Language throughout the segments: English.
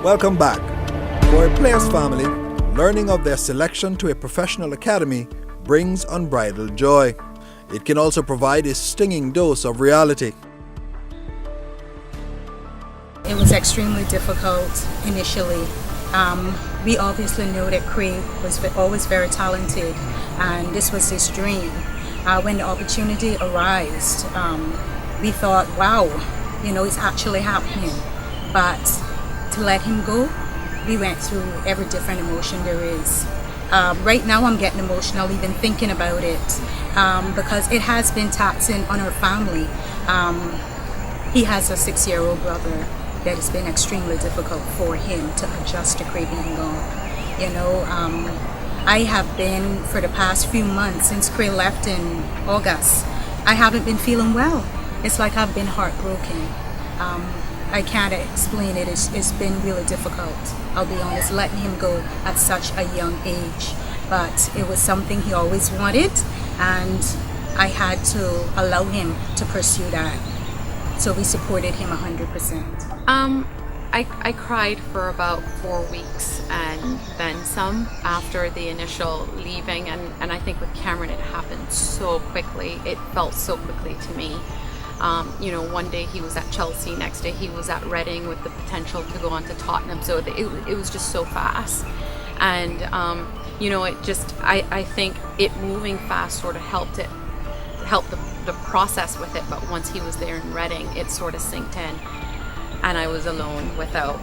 Welcome back. For a player's family, learning of their selection to a professional academy brings unbridled joy. It can also provide a stinging dose of reality. It was extremely difficult initially. We obviously knew that Kray was always very talented, and this was his dream. When the opportunity arose, we thought, wow, it's actually happening. But to let him go, we went through every different emotion there is. Right now I'm getting emotional even thinking about it, because it has been taxing on our family. He has a 6-year-old brother that has been extremely difficult for him to adjust to Kray being gone. I have been, for the past few months since Kray left in August, I haven't been feeling well. It's like I've been heartbroken. I can't explain it. It's been really difficult. I'll be honest, letting him go at such a young age. But it was something he always wanted, and I had to allow him to pursue that. So we supported him 100%. I cried for about 4 weeks and then some after the initial leaving, and I think with Cameron it happened so quickly. It felt so quickly to me. One day he was at Chelsea, next day he was at Reading with the potential to go on to Tottenham. So it was just so fast. And, I think it moving fast sort of helped the process with it. But once he was there in Reading, it sort of sinked in. And I was alone without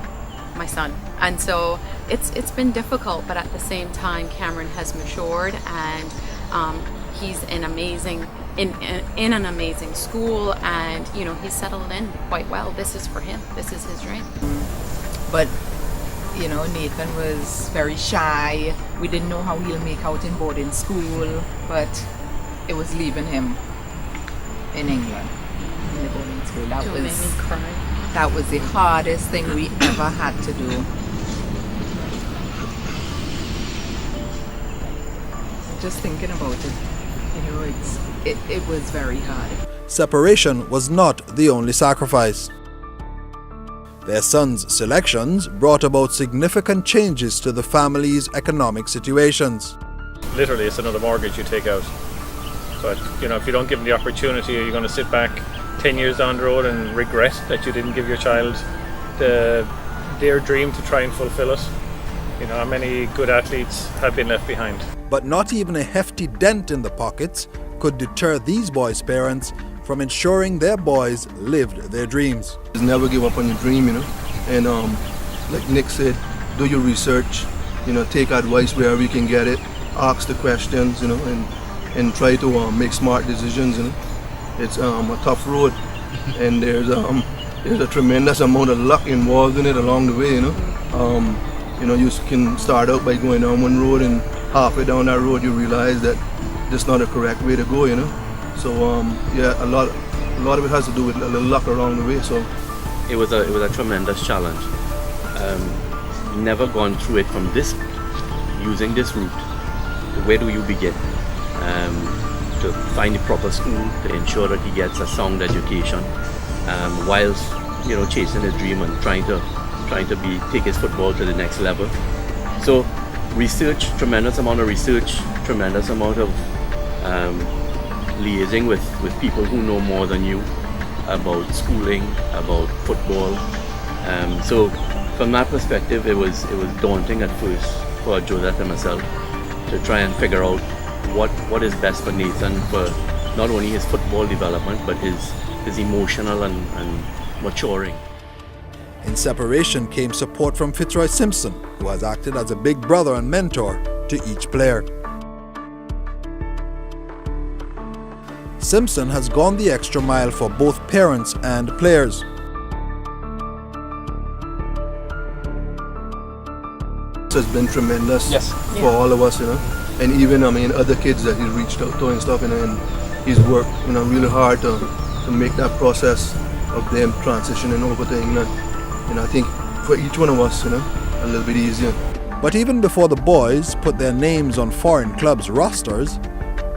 my son. And so it's been difficult, but at the same time, Cameron has matured, and he's in an amazing school, and he's settled in quite well. This is for him. This is his dream. But Nathan was very shy. We didn't know how he'll make out in boarding school, but it was leaving him in England in the boarding school. That Don't make me cry. That was the hardest thing we ever had to do. Just thinking about it, it was very hard. Separation was not the only sacrifice. Their son's selections brought about significant changes to the family's economic situations. Literally, it's another mortgage you take out. But, if you don't give them the opportunity, are you going to sit back 10 years down the road and regret that you didn't give your child their dream to try and fulfill it? How many good athletes have been left behind? But not even a hefty dent in the pockets could deter these boys' parents from ensuring their boys lived their dreams. Never give up on your dream, and like Nick said, do your research, take advice wherever you can get it, ask the questions, and try to make smart decisions. It's a tough road, and there's a tremendous amount of luck involved in it along the way. You can start out by going down one road, and halfway down that road you realize that this is not a correct way to go. So a lot of it has to do with a little luck along the way. So it was a tremendous challenge. Never gone through it from using this route. Where do you begin? To find the proper school, to ensure that he gets a sound education, whilst chasing his dream and trying to take his football to the next level. So research, tremendous amount of research, tremendous amount of liaising with people who know more than you about schooling, about football. So from that perspective, it was daunting at first for Joseph and myself to try and figure out what is best for Nathan, for not only his football development but his emotional and maturing. In separation came support from Fitzroy Simpson, who has acted as a big brother and mentor to each player. Simpson has gone the extra mile for both parents and players. It has been tremendous Yes. for all of us, and even other kids that he's reached out to and stuff, and he's worked really hard to make that process of them transitioning over to England. I think for each one of us, a little bit easier. But even before the boys put their names on foreign clubs' rosters,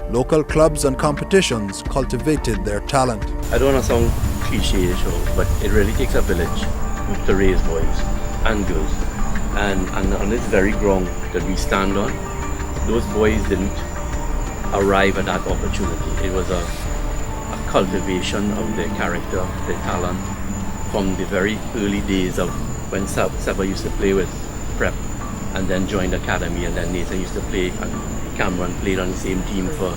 local clubs and competitions cultivated their talent. I don't want to sound cliche, but it really takes a village to raise boys. and girls. And on this very ground that we stand on, those boys didn't arrive at that opportunity. It was a cultivation of their character, their talent, from the very early days of when Seba used to play with Prep and then joined Academy, and then Nathan used to play, and Cameron played on the same team for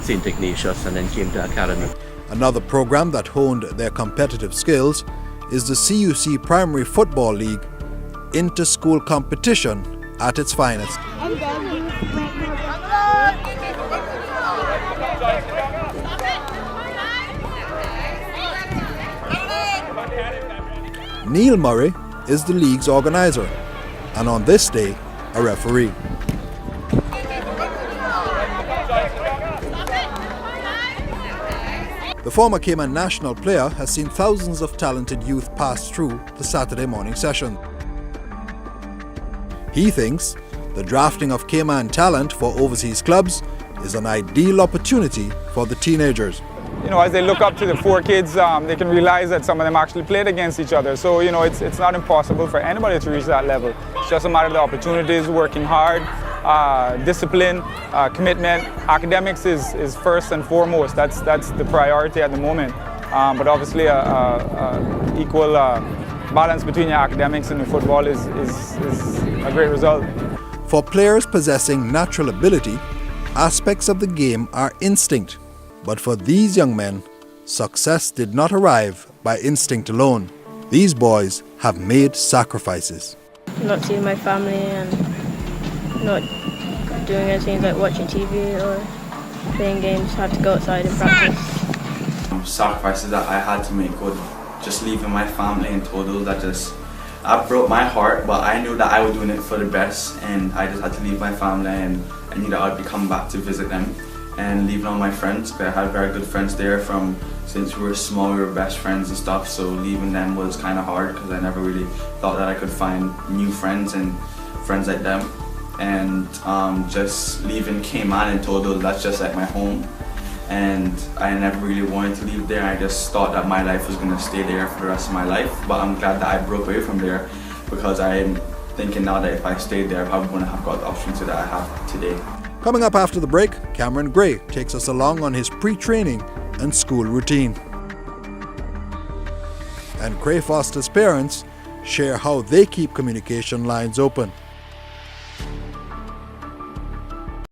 St. Ignatius and then came to Academy. Another program that honed their competitive skills is the CUC Primary Football League inter-school competition at its finest. Neil Murray is the league's organizer, and on this day, a referee. The former Cayman national player has seen thousands of talented youth pass through the Saturday morning session. He thinks the drafting of Cayman talent for overseas clubs is an ideal opportunity for the teenagers. You know, as they look up to the four kids, they can realize that some of them actually played against each other. So, you know, it's not impossible for anybody to reach that level. It's just a matter of the opportunities, working hard, discipline, commitment. Academics is first and foremost. That's the priority at the moment. But obviously, equal balance between your academics and your football is a great result. For players possessing natural ability, aspects of the game are instinct. But for these young men, success did not arrive by instinct alone. These boys have made sacrifices. Not seeing my family and not doing anything like watching TV or playing games. Had to go outside and practice. Sacrifices that I had to make were just leaving my family in total. That broke my heart, but I knew that I was doing it for the best, and I just had to leave my family, and I knew that I'd be coming back to visit them. And leaving all my friends, because I had very good friends there since we were small, we were best friends and stuff, so leaving them was kind of hard because I never really thought that I could find new friends and friends like them. And just leaving Cayman in total, that's just like my home. And I never really wanted to leave there. I just thought that my life was going to stay there for the rest of my life, but I'm glad that I broke away from there because I'm thinking now that if I stayed there, I probably wouldn't have got the opportunity that I have today. Coming up after the break, Cameron Gray takes us along on his pre-training and school routine. And Kray Foster's parents share how they keep communication lines open.